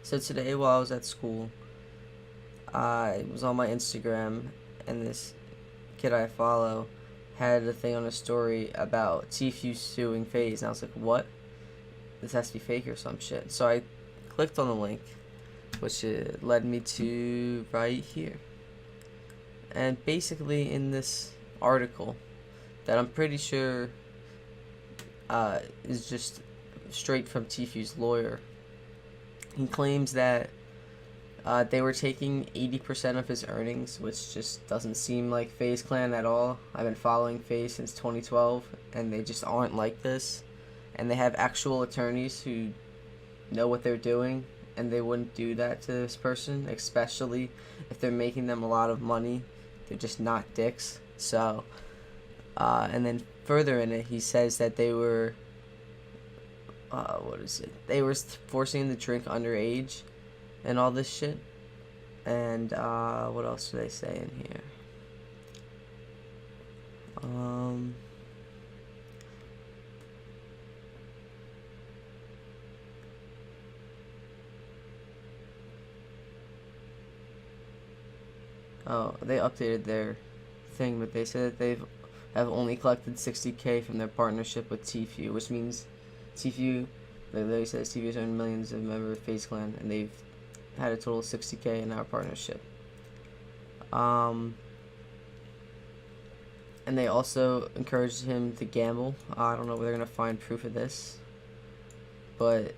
So today while I was at school, I was on my Instagram, and this kid I follow had a thing on a story about Tfue suing FAZE, and I was like, what? This has to be fake or some shit. So I clicked on the link, which led me to right here. And basically in this article, that I'm pretty sure is just straight from Tfue's lawyer, he claims that they were taking 80% of his earnings, which just doesn't seem like FaZe Clan at all. I've been following FaZe since 2012, and they just aren't like this. And they have actual attorneys who know what they're doing, and they wouldn't do that to this person, especially if they're making them a lot of money. They're just not dicks. So, and then further in it, he says that they were, They were forcing him to drink underage and all this shit. And what else do they say in here? Oh, they updated their thing, but they said that have only collected $60K from their partnership with Tfue, which means Tfue, they literally says Tfue's earned millions of members of FaZe Clan, and they've had a total of $60K in our partnership. And they also encouraged him to gamble. I don't know where they're gonna find proof of this, but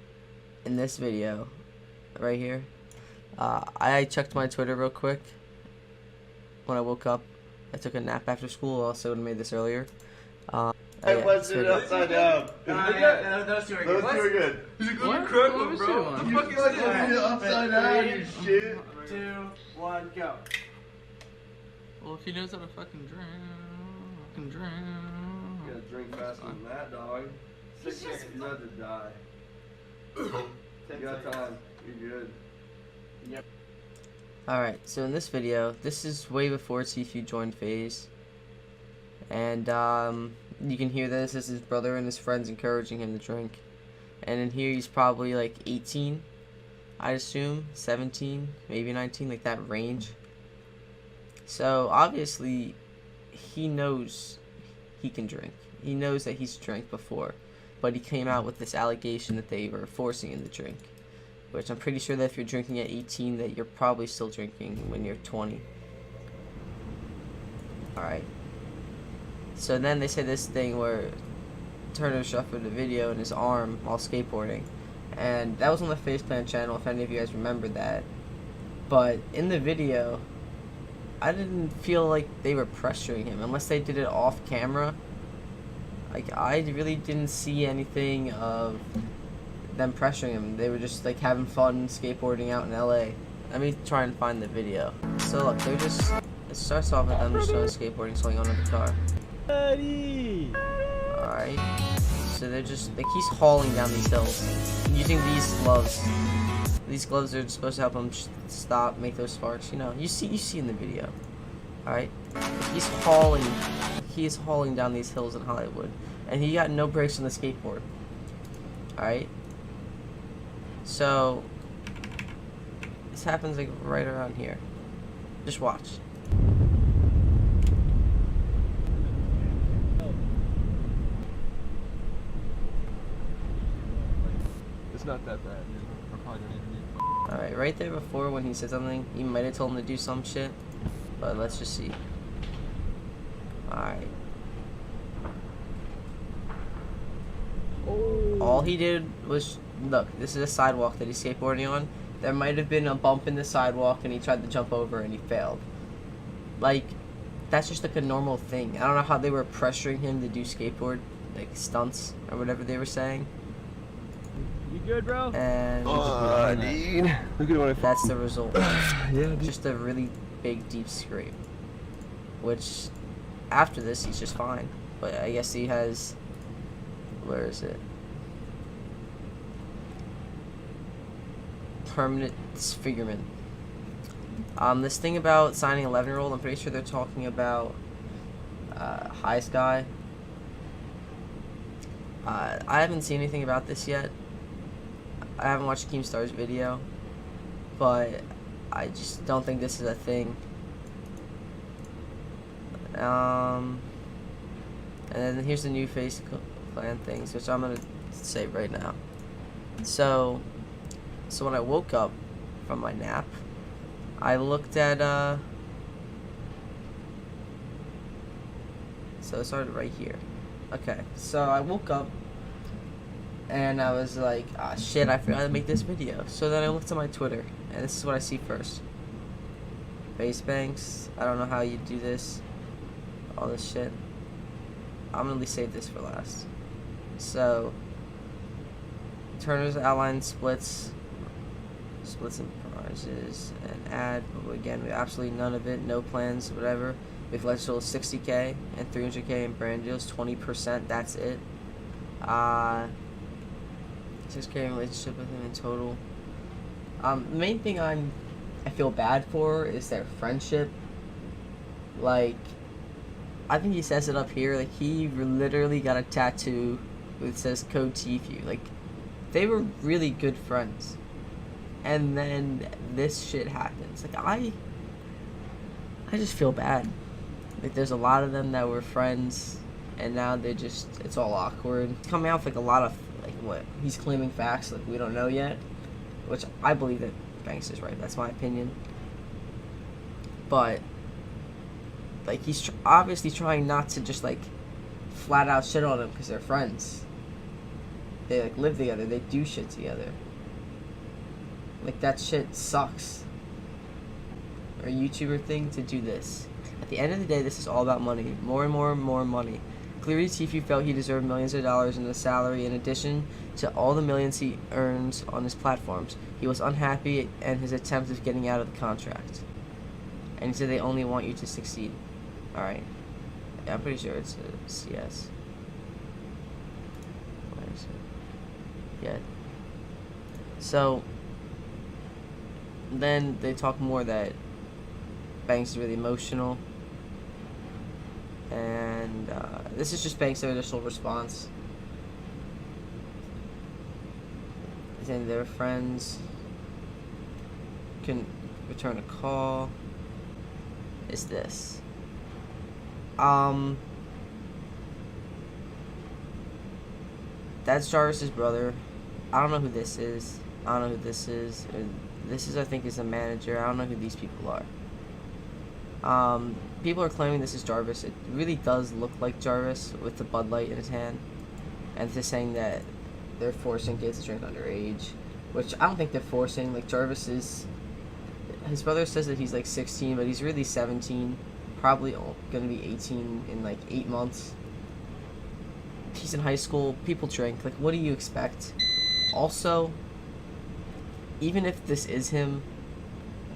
in this video, right here, I checked my Twitter real quick. When I woke up, I took a nap after school. I also would have made this earlier. I wasn't it upside down. Those two are good. Those two are good. He's incredible, bro. You fucking upside down, you shit. 2, 1, go. Well, if he knows how to fucking drink, You gotta drink faster than that, dog. 6 seconds, he's about to die. You got time. You're good. Yep. Alright, so in this video, this is way before Tfue joined FaZe. And you can hear this is his brother and his friends encouraging him to drink. And in here he's probably like 18, I assume, 17, maybe 19, like that range. So obviously he knows he can drink. He knows that he's drank before, but he came out with this allegation that they were forcing him to drink, which I'm pretty sure that if you're drinking at 18, that you're probably still drinking when you're 20. Alright. So then they say this thing where Turner shuffled a video in his arm while skateboarding. And that was on the FaZe Clan channel, if any of you guys remember that. But in the video, I didn't feel like they were pressuring him, unless they did it off camera. Like, I really didn't see anything of them pressuring him. They were just like having fun skateboarding out in LA. Let me try and find the video. So look, they're just, it starts off with them just going skateboarding, swinging on the guitar. Alright. So they're just, like, he's hauling down these hills using these gloves. These gloves are supposed to help him stop, make those sparks, you know. You see in the video. Alright. He is hauling down these hills in Hollywood. And he got no brakes on the skateboard. Alright. So this happens like right around here. Just watch. it's not that bad. We're probably gonna need to Alright, right there before when he said something, he might have told him to do some shit. But let's just see. Alright. All he did was, look, this is a sidewalk that he's skateboarding on. There might have been a bump in the sidewalk and he tried to jump over and he failed. Like, that's just like a normal thing. I don't know how they were pressuring him to do skateboard, like, stunts or whatever they were saying. You good, bro? And dude. Look at what that's the result. Yeah, dude. Just a really big, deep scrape. Which, after this, he's just fine. But I guess he has, where is it? Permanent disfigurement. This thing about signing 11-year-old, I'm pretty sure they're talking about High Sky. I haven't seen anything about this yet. I haven't watched Keemstar's video, but I just don't think this is a thing. And then here's the new FAZE clan things, which I'm gonna say right now. So when I woke up from my nap, I looked at so it started right here. Okay, so I woke up and I was like, ah, shit, I forgot to make this video. So then I looked at my Twitter, and this is what I see first. FAZE banks, I don't know how you do this, all this shit. I'm gonna at least save this for last. So Turner's outline splits and prices and add, but again, we have absolutely none of it, no plans, whatever. With electrical 60K and 300K in brand deals, 20%, that's it. 6K relationship with him in total. The main thing I feel bad for is their friendship. Like, I think he says it up here, like, he literally got a tattoo that says code Tfue. Like, they were really good friends. And then this shit happens. Like, I just feel bad. Like, there's a lot of them that were friends, and now they just, it's all awkward. Coming out with, like, a lot of, like, what he's claiming facts, like, we don't know yet. Which I believe that Banks is right. That's my opinion. But, like, he's obviously trying not to just, like, flat out shit on them because they're friends. They, like, live together. They do shit together. Like, that shit sucks. Or a YouTuber thing to do this. At the end of the day, this is all about money. More and more and more money. Clearly, Tfue felt he deserved millions of dollars in a salary in addition to all the millions he earns on his platforms. He was unhappy in his attempt of getting out of the contract. And he said they only want you to succeed. Alright. Yeah, I'm pretty sure it's a CS. Where is it? Yeah. So, then they talk more that Banks is really emotional. And this is just Banks' initial response. Saying their friends can return a call. Is this? That's Jarvis's brother. I don't know who this is. I don't know who this is. This is, I think, is a manager. I don't know who these people are. People are claiming this is Jarvis. It really does look like Jarvis with the Bud Light in his hand. And they're saying that they're forcing kids to drink underage, which I don't think they're forcing. Like, Jarvis is, his brother says that he's like 16, but he's really 17. Probably gonna be 18 in like 8 months. He's in high school. People drink. Like, what do you expect? Also, even if this is him,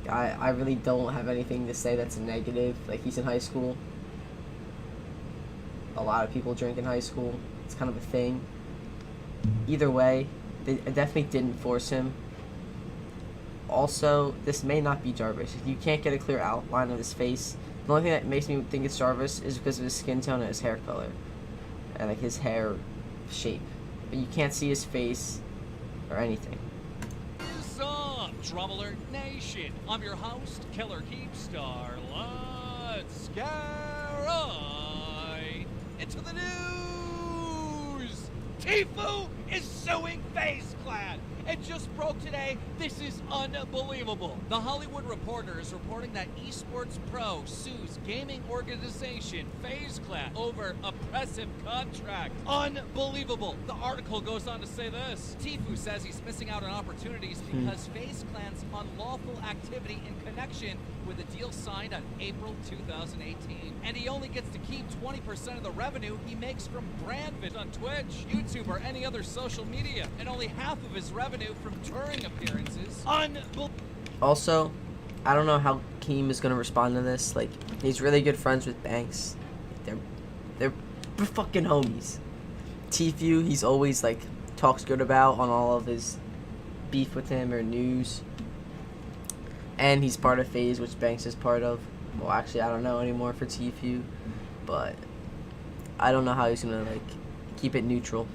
I really don't have anything to say that's a negative. Like, he's in high school. A lot of people drink in high school. It's kind of a thing. Either way, they definitely didn't force him. Also, this may not be Jarvis. If you can't get a clear outline of his face, the only thing that makes me think it's Jarvis is because of his skin tone and his hair color. And, like, his hair shape. But you can't see his face or anything. Drum Alert Nation, I'm your host, Killer Keepstar. Let's get right into the news. Tfue is suing FAZE Clan. It just broke today. This is unbelievable. The Hollywood Reporter is reporting that esports pro sues gaming organization FAZE Clan over oppressive contract. Unbelievable. The article goes on to say this. Tfue says he's missing out on opportunities because FAZE Clan's unlawful activity in connection with a deal signed on April 2018. And he only gets to keep 20% of the revenue he makes from brand vids on Twitch, YouTube, or any other social media, and only half of his revenue from touring appearances. Also, I don't know how Keem is gonna respond to this. Like, he's really good friends with Banks. They're fucking homies. Tfue, he's always like talks good about on all of his beef with him or news. And he's part of FAZE, which Banks is part of. Well, actually, I don't know anymore for Tfue, but I don't know how he's gonna like keep it neutral.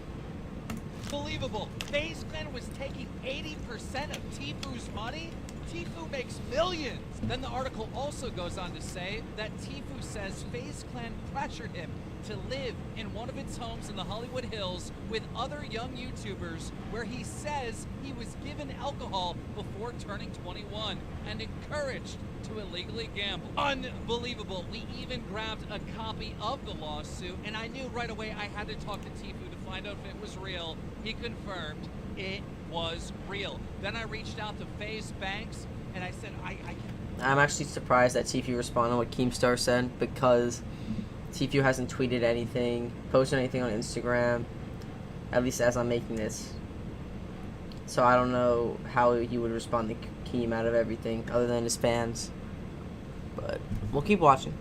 Unbelievable. FaZe Clan was taking 80% of Tfue's money? Tfue makes millions. Then the article also goes on to say that Tfue says FaZe Clan pressured him to live in one of its homes in the Hollywood Hills with other young YouTubers, where he says he was given alcohol before turning 21 and encouraged to illegally gamble. Unbelievable. We even grabbed a copy of the lawsuit, and I knew right away I had to talk to Tfue to find out if it was real. He confirmed it was real. Then I reached out to FaZe Banks, and I said, I'm actually surprised that Tfue responded to what Keemstar said, because Tfue hasn't tweeted anything, posted anything on Instagram, at least as I'm making this. So I don't know how he would respond to Keem out of everything, other than his fans. But we'll keep watching.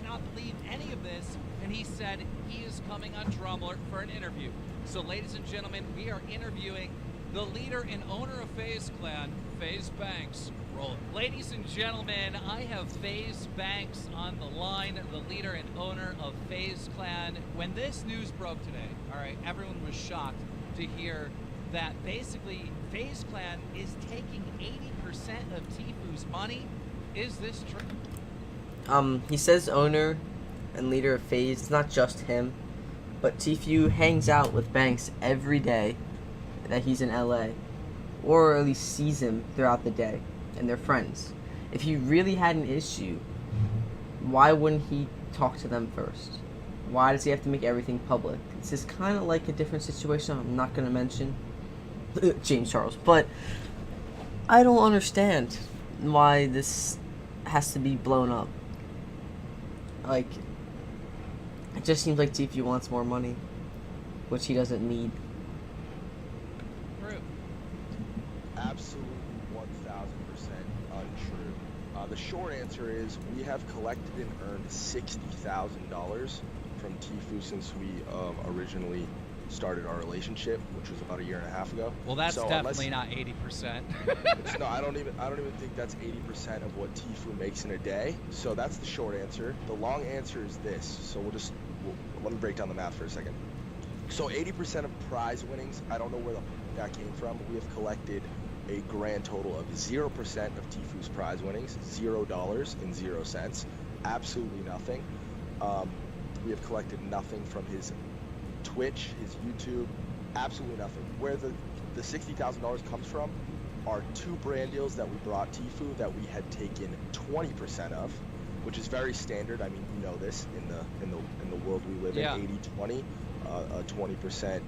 Cannot believe any of this, and he said he is coming on Drumler for an interview. So ladies and gentlemen, we are interviewing the leader and owner of FaZe Clan, FaZe Banks. Roll. Ladies and gentlemen, I have FaZe Banks on the line, the leader and owner of FaZe Clan. When this news broke today, all right, everyone was shocked to hear that basically FaZe Clan is taking 80% of Tfue's money. Is this true? He says owner and leader of FaZe. It's not just him, but Tfue hangs out with Banks every day that he's in LA, or at least sees him throughout the day, and they're friends. If he really had an issue, why wouldn't he talk to them first? Why does he have to make everything public? This is kind of like a different situation I'm not going to mention, James Charles, but I don't understand why this has to be blown up. Like, it just seems like Tfue wants more money, which he doesn't need. True. Absolutely 1,000% untrue. The short answer is we have collected and earned $60,000 from Tfue since we originally started our relationship, which was about 1.5 years ago. Well, that's so definitely not 80%. No, I don't even think that's 80% of what Tfue makes in a day. So that's the short answer. The long answer is this. So let me break down the math for a second. So 80% of prize winnings, I don't know where that came from. We have collected a grand total of 0% of Tfue's prize winnings, $0 and 0 cents, absolutely nothing. We have collected nothing from his Twitch, his YouTube, absolutely nothing. Where the $60,000 comes from are 2 brand deals that we brought Tfue that we had taken 20% of, which is very standard. I mean, you know this in the world we live in, 80-20, a 20%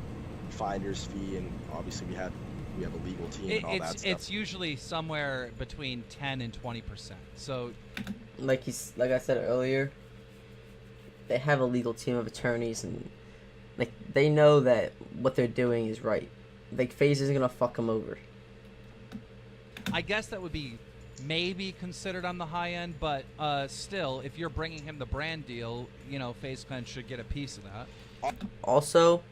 finder's fee, and obviously we have a legal team and all that stuff. It's usually somewhere between 10 and 20%. So, like I said earlier, they have a legal team of attorneys, and like they know that what they're doing is right. Like FaZe isn't gonna fuck them over. I guess that would be maybe considered on the high end, but still, if you're bringing him the brand deal, you know, FaZe Clan should get a piece of that. Also,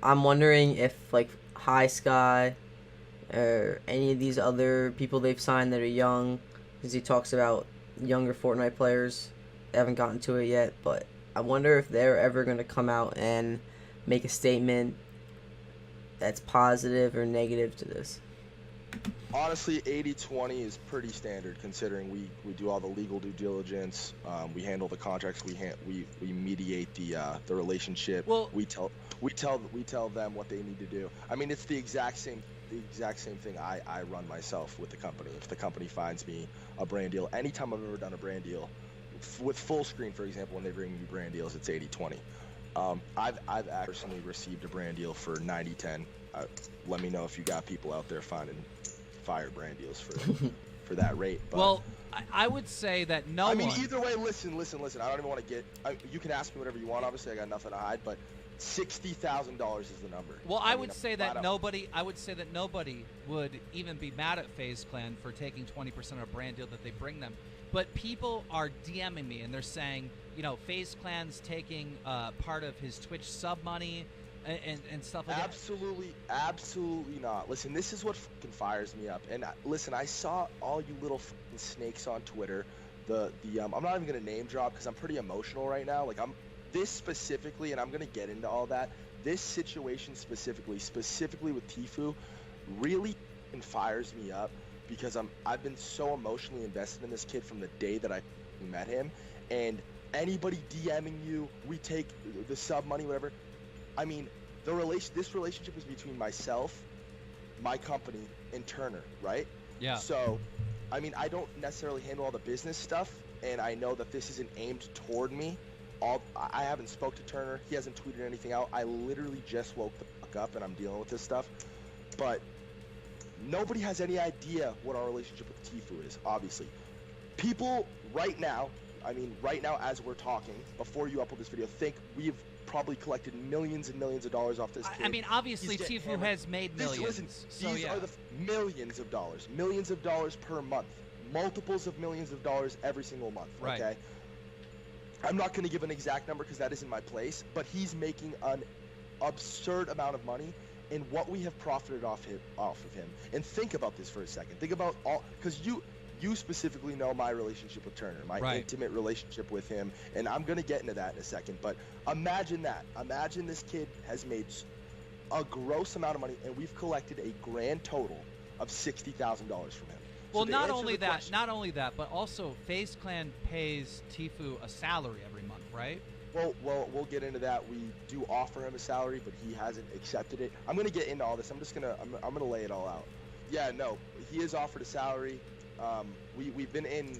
I'm wondering if like High Sky or any of these other people they've signed that are young, because he talks about younger Fortnite players. They haven't gotten to it yet, but I wonder if they're ever going to come out and make a statement that's positive or negative to this. Honestly, 80-20 is pretty standard considering we do all the legal due diligence. We handle the contracts. We mediate the relationship. Well, we tell them what they need to do. I mean, it's the exact same thing I run myself with the company. If the company finds me a brand deal, anytime I've ever done a brand deal, with full screen, for example, when they bring me brand deals, it's 80-20. I've personally received a brand deal for 90-10. Let me know if you got people out there finding fire brand deals for that rate. But, well, I would say that I mean, either way, listen. I don't even want to get. You can ask me whatever you want. Obviously, I got nothing to hide, but $60,000 is the number. Well, I would say that nobody would even be mad at FaZe Clan for taking 20% of a brand deal that they bring them. But people are DMing me and they're saying, you know, FaZe Clan's taking part of his Twitch sub money and stuff like that. Absolutely not. Listen, this is what fucking fires me up. And listen, I saw all you little fucking snakes on Twitter. I'm not even gonna name drop because I'm pretty emotional right now. Like this specifically, and I'm gonna get into all that. This situation specifically with Tfue, really fires me up because I've been so emotionally invested in this kid from the day that I met him, and anybody DMing you, we take the sub money, whatever. I mean, this relationship is between myself, my company, and Turner, right? Yeah. So, I mean, I don't necessarily handle all the business stuff, and I know that this isn't aimed toward me. I haven't spoke to Turner. He hasn't tweeted anything out. I literally just woke the fuck up, and I'm dealing with this stuff. But nobody has any idea what our relationship with Tfue is, obviously. People right now, as we're talking, before you upload this video, think we've probably collected millions and millions of dollars off this kid. I mean, obviously, Tfue has made millions. These are the millions of dollars per month, multiples of millions of dollars every single month. Right. Okay. I'm not going to give an exact number because that isn't my place, but he's making an absurd amount of money, and what we have profited off of him. And think about this for a second. Think about because you specifically know my relationship with Turner, my intimate relationship with him, and I'm going to get into that in a second. But imagine that. Imagine this kid has made a gross amount of money, and we've collected a grand total of $60,000 from him. Well, not only that, but also FaZe Clan pays Tfue a salary every month, right? Well, we'll get into that. We do offer him a salary, but he hasn't accepted it. I'm gonna get into all this. I'm gonna lay it all out. Yeah, no, he is offered a salary. We've been in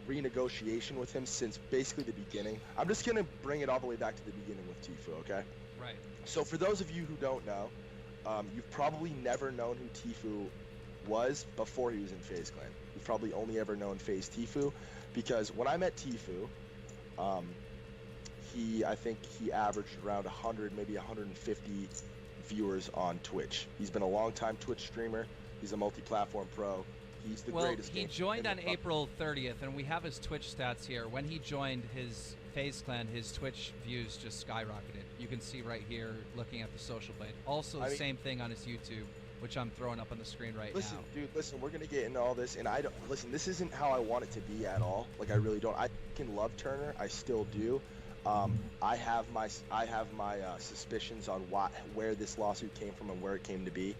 renegotiation with him since basically the beginning. I'm just gonna bring it all the way back to the beginning with Tfue, okay? Right. So for those of you who don't know, you've probably never known who Tfue was before he was in FaZe Clan. You've probably only ever known FaZe Tfue, because when I met Tfue, I think he averaged around 100, maybe 150 viewers on Twitch. He's been a long-time Twitch streamer. He's a multi-platform pro. He's the greatest. He joined on April 30th, and we have his Twitch stats here. When he joined his FaZe Clan, his Twitch views just skyrocketed. You can see right here, looking at the social blade. Also, same thing on his YouTube, which I'm throwing up on the screen right now. Listen, we're gonna get into all this, and this isn't how I want it to be at all. Like, I really don't. I can love Turner, I still do. I have my suspicions on where this lawsuit came from and where it came to be.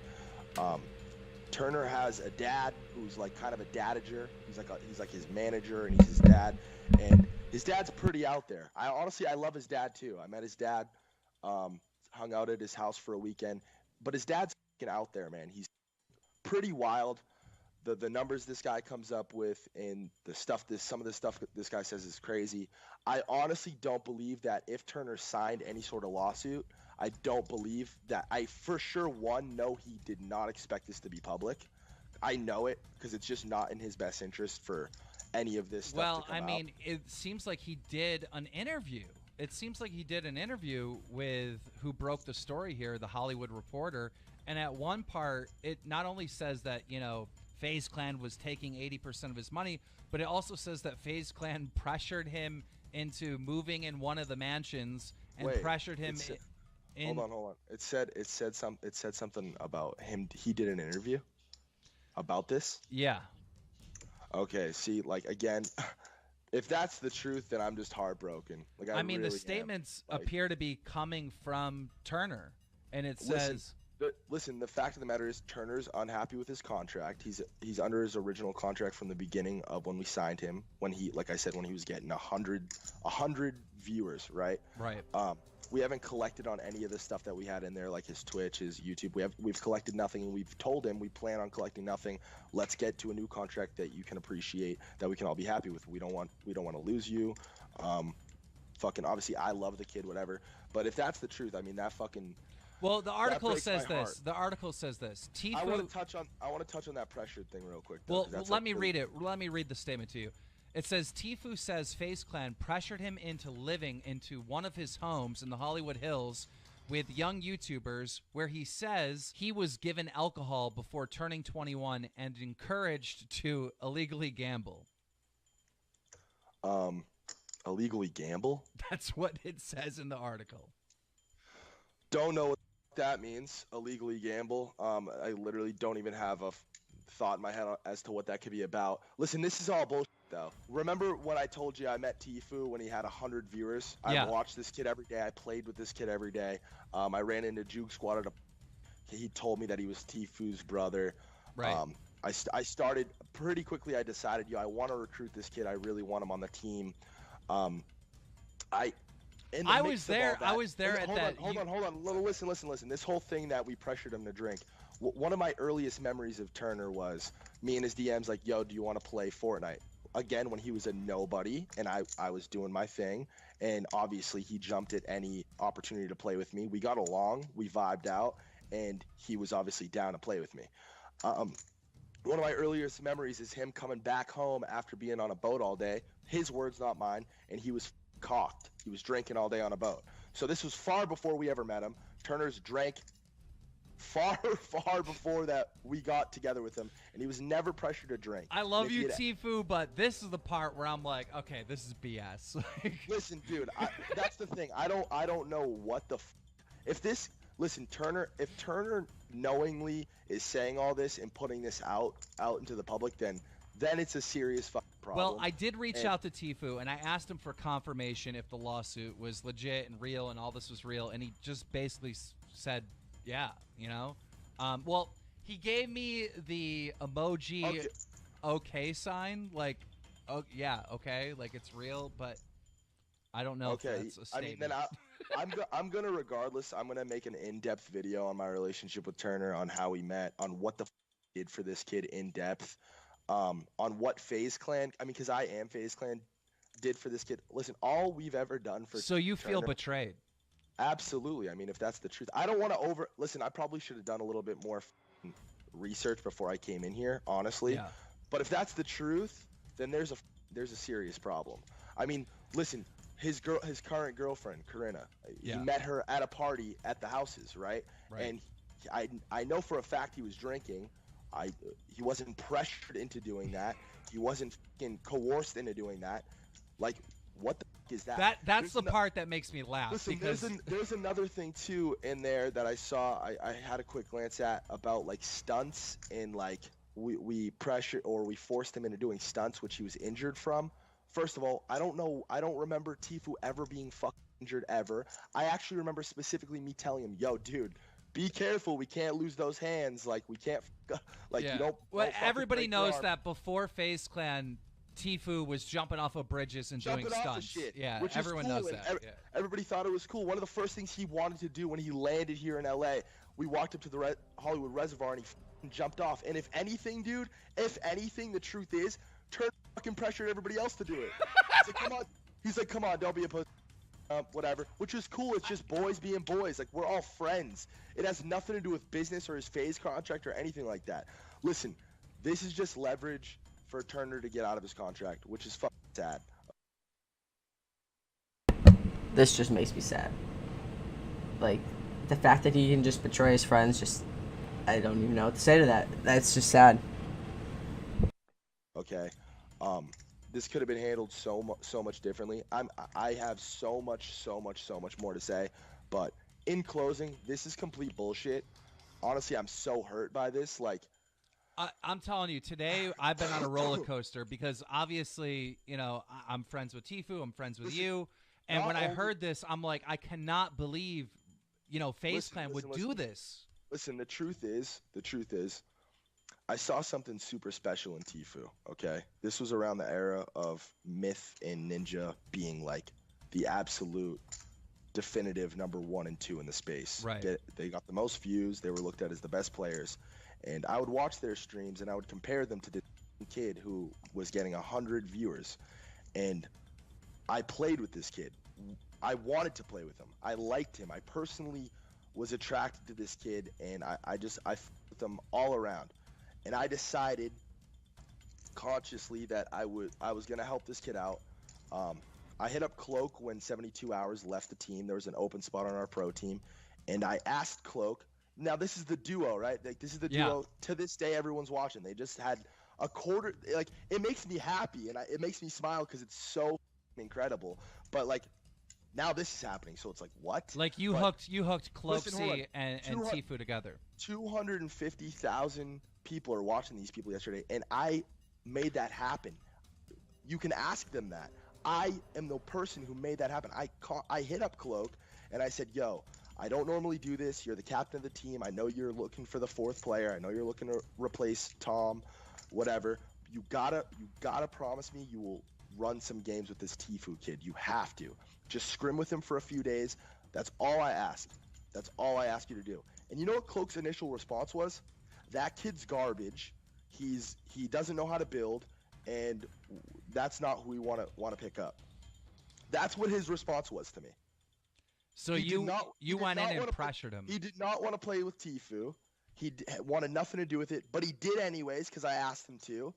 Turner has a dad who's like kind of a dadager. He's like his manager, and he's his dad, and his dad's pretty out there. I love his dad too. I met his dad, hung out at his house for a weekend, but his dad's out there, man. He's pretty wild. The numbers this guy comes up with, and some of the stuff that this guy says is crazy. I honestly don't believe that if Turner signed any sort of lawsuit, I don't believe that. I for sure know he did not expect this to be public. I know it because it's just not in his best interest for any of this stuff to come out. It seems like he did an interview. It seems like he did an interview with who broke the story here, the Hollywood Reporter, and at one part, it not only says that, FaZe Clan was taking 80% of his money, but it also says that FaZe Clan pressured him into moving in one of the mansions and pressured him in. Hold on. It said something about him. He did an interview about this. Yeah. Okay. See, like, again, if that's the truth, then I'm just heartbroken. Like, I mean, the statements appear to be coming from Turner, and it says. Listen, the fact of the matter is Turner's unhappy with his contract. He's under his original contract from the beginning of when we signed him, when he, like I said, when he was getting 100 viewers, right? Right. We haven't collected on any of the stuff that we had in there, like his Twitch, his YouTube. We've collected nothing, and we've told him we plan on collecting nothing. Let's get to a new contract that you can appreciate, that we can all be happy with. We don't want to lose you. Fucking obviously, I love the kid, whatever. But if that's the truth, I mean, that fucking. Well, the article says this. The article says this. Tfue. I want to touch on that pressured thing real quick. Though, well, let me read it. Let me read the statement to you. It says Tfue says FaZe Clan pressured him into living into one of his homes in the Hollywood Hills with young YouTubers, where he says he was given alcohol before turning 21 and encouraged to illegally gamble. Illegally gamble? That's what it says in the article. Don't know what that means, illegally gamble. I literally don't even have a thought in my head as to what that could be about. Listen, this is all bullshit, though. Remember when I told you I met Tfue when he had 100 viewers? Yeah. I watched this kid every day. I played with this kid every day. I ran into Juke Squad he told me that he was Tfue's brother. Right. I started pretty quickly. I decided, I want to recruit this kid. I really want him on the team. I was there at that. Hold on. Listen. This whole thing that we pressured him to drink. One of my earliest memories of Turner was me and his DMs like, yo, do you want to play Fortnite? Again, when he was a nobody and I was doing my thing, and obviously he jumped at any opportunity to play with me. We got along, we vibed out, and he was obviously down to play with me. One of my earliest memories is him coming back home after being on a boat all day. His words, not mine, and he was cocked. He was drinking all day on a boat. So this was far before we ever met him. Turner's drank far before that we got together with him, and he was never pressured to drink. I love you, Tfue, but this is the part where I'm like, okay, this is BS. Listen, dude, that's the thing. I don't know what the if Turner knowingly is saying all this and putting this out into the public, then it's a serious problem. Well, I did reach out to Tfue, and I asked him for confirmation if the lawsuit was legit and real and all this was real, and he just basically said, yeah, well, he gave me the emoji okay sign, like, oh yeah, okay, like it's real, but I don't know if that's a statement. I mean, then I'm gonna regardless. I'm gonna make an in-depth video on my relationship with Turner, on how we met, on what the did for this kid in depth, on what FaZe Clan. I mean, because I am FaZe Clan, did for this kid. Listen, all we've ever done for. So you feel betrayed? Absolutely. I mean, if that's the truth, I don't want to listen. I probably should have done a little bit more research before I came in here, honestly. Yeah. But if that's the truth, then there's a serious problem. I mean, listen, his current girlfriend, Corinna, he met her at a party at the houses, right? And I know for a fact he was drinking. He wasn't pressured into doing that. He wasn't coerced into doing that. Like, what the is that? That's the part that makes me laugh. Listen, because there's another thing too in there that I saw. I had a quick glance at about like stunts, and like we pressured or we forced him into doing stunts, which he was injured from. First of all, I don't remember Tfue ever being fucking injured ever. I actually remember specifically me telling him, yo, dude, be careful. We can't lose those hands. Like, we can't, like, you don't. Well, everybody knows that before FaZe Clan, Tfue was jumping off of bridges and doing stunts. Shit, yeah, which everyone cool, knows that. Everybody thought it was cool. One of the first things he wanted to do when he landed here in LA, we walked up to the Hollywood Reservoir and he jumped off. And if anything, dude, the truth is, Turner fucking pressured everybody else to do it. He's like, come on, don't be a pussy. Whatever, which is cool. It's just boys being boys. Like, we're all friends. It has nothing to do with business or his FaZe contract or anything like that. Listen, this is just leverage for Turner to get out of his contract, which is fucking sad. This just makes me sad. Like, the fact that he can just betray his friends, just, I don't even know what to say to that. That's just sad. Okay, this could have been handled so much differently. I have so much more to say, but in closing, this is complete bullshit. Honestly, I'm so hurt by this. Like, I'm telling you, today I've been on a roller coaster because obviously, I'm friends with Tfue, I'm friends with you, and when I heard this, I'm like, I cannot believe, FaZe Clan would do this. Listen, the truth is, I saw something super special in Tfue, okay? This was around the era of Myth and Ninja being like the absolute definitive number 1 and 2 in the space. Right. They got the most views. They were looked at as the best players. And I would watch their streams and I would compare them to the kid who was getting 100 viewers. And I played with this kid. I wanted to play with him. I liked him. I personally was attracted to this kid, and I f with him all around. And I decided consciously that I was gonna help this kid out. I hit up Cloak when 72 Hours left the team. There was an open spot on our pro team, and I asked Cloak. Now this is the duo, right? Like, this is the duo. To this day, everyone's watching. They just had a quarter. Like, it makes me happy, and it makes me smile because it's so incredible. But like, now this is happening, so it's like, what? Like, you hooked Cloaksy and Tfue together. 250,000 people are watching these people yesterday, and I made that happen. You can ask them that. I am the person who made that happen. I hit up Cloak, and I said, yo, I don't normally do this. You're the captain of the team. I know you're looking for the 4th player. I know you're looking to replace Tom, whatever. You gotta promise me you will run some games with this Tfue kid. You have to. Just scrim with him for a few days. That's all I ask. That's all I ask you to do. And you know what Cloak's initial response was? That kid's garbage. He doesn't know how to build, and that's not who we want to pick up. That's what his response was to me. So you went in and pressured him. He did not want to play with Tfue. He wanted nothing to do with it, but he did anyways because I asked him to.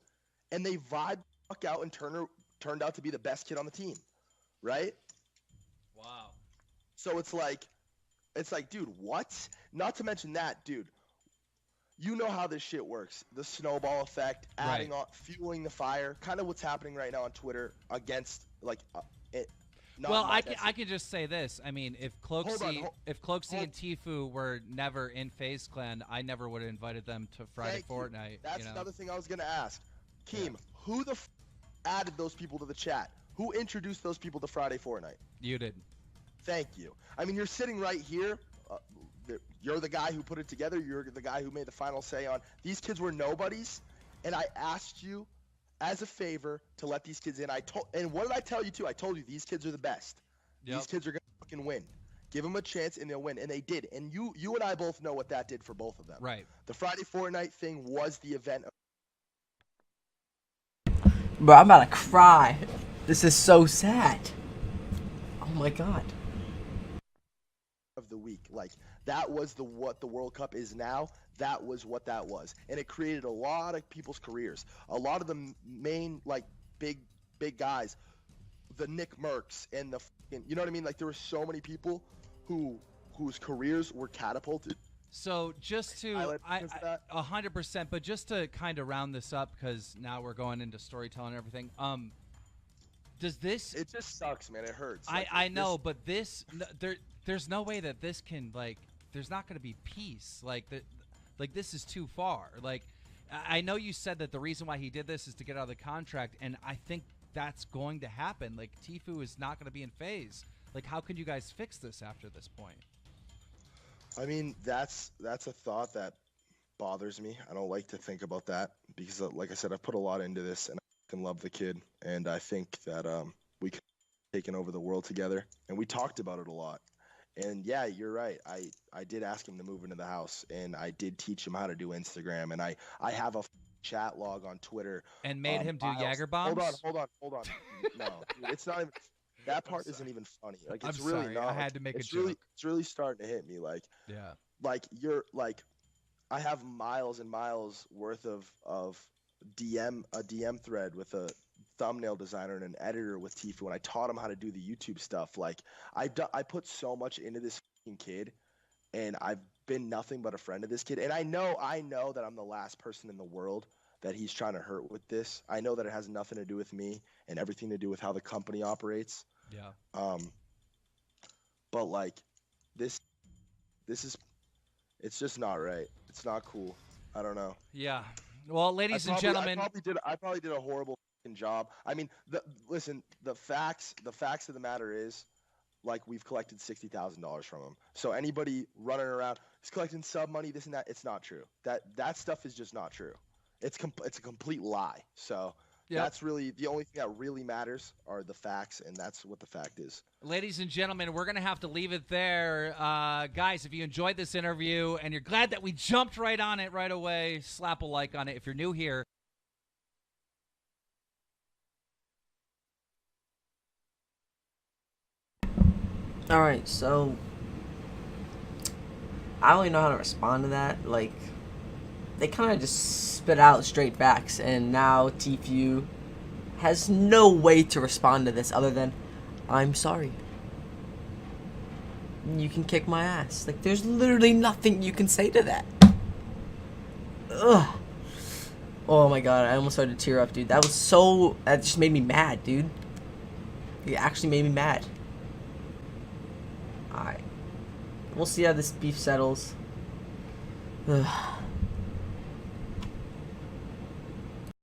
And they vibed out, and turned out to be the best kid on the team, right? Wow. So it's like, dude, what? Not to mention that, dude. You know how this shit works. The snowball effect, adding on, fueling the fire. Kind of what's happening right now on Twitter against it. Well, I can just say this. I mean, if Cloaksy and Tfue were never in FaZe Clan, I never would have invited them to Friday Fortnite. That's another thing I was gonna ask. Keem, who the added those people to the chat? Who introduced those people to Friday Fortnite? You did. Thank you. I mean, you're sitting right here. You're the guy who put it together. You're the guy who made the final say on these kids were nobodies, and I asked you as a favor to let these kids in. And what did I tell you too? I told you these kids are the best. Yep. These kids are gonna fucking win. Give them a chance and they'll win, and they did. And you and I both know what that did for both of them. Right. The Friday Fortnite thing was the event. Bro, I'm about to cry. This is so sad. Oh my god. Of the week, like that was what the World Cup is now. That was what that was, and it created a lot of people's careers. A lot of the main big guys, the Nick Mercs and the you know what I mean. Like there were so many people whose careers were catapulted. So just to 100%, but just to kind of round this up, because now we're going into storytelling and everything. Does this? It just sucks, man. It hurts. I know, but there's no way that this can there's not going to be peace. This is too far. I know you said that the reason why he did this is to get out of the contract, and I think that's going to happen. Tfue is not going to be in FaZe. How can you guys fix this after this point? I mean, that's a thought that bothers me. I don't like to think about that because, like I said, I put a lot into this, and I can love the kid, and I think that we could have taken over the world together, and we talked about it a lot. And yeah, you're right. I did ask him to move into the house, and I did teach him how to do Instagram, and I have a chat log on Twitter. And made him do Jaeger bombs? Hold on. No, dude, it's not even. That part isn't even funny. It's I'm really sorry. not. I had to make a joke. It's really starting to hit me. I have miles and miles worth of a DM thread with a thumbnail designer and an editor with Tfue, and I taught him how to do the YouTube stuff. I put so much into this fucking kid, and I've been nothing but a friend to this kid. And I know that I'm the last person in the world that he's trying to hurt with this. I know that it has nothing to do with me and everything to do with how the company operates. Yeah. But this is, it's just not right. It's not cool. I don't know. Yeah. Well, ladies and gentlemen, I probably did a horrible job. I mean, listen, the facts of the matter is, we've collected $60,000 from him. So anybody running around, he's collecting sub money, this and that, it's not true. That stuff is just not true. It's a complete lie. So that's really the only thing that really matters are the facts, and that's what the fact is. Ladies and gentlemen, we're going to have to leave it there. Guys, if you enjoyed this interview and you're glad that we jumped right on it right away, slap a like on it. If you're new here, Alright, so I don't really know how to respond to that. They kind of just spit out straight facts, and now Tfue has no way to respond to this other than, I'm sorry. You can kick my ass. There's literally nothing you can say to that. Ugh. Oh my god, I almost started to tear up, dude. That just made me mad, dude. It actually made me mad. Alright. We'll see how this beef settles. Ugh.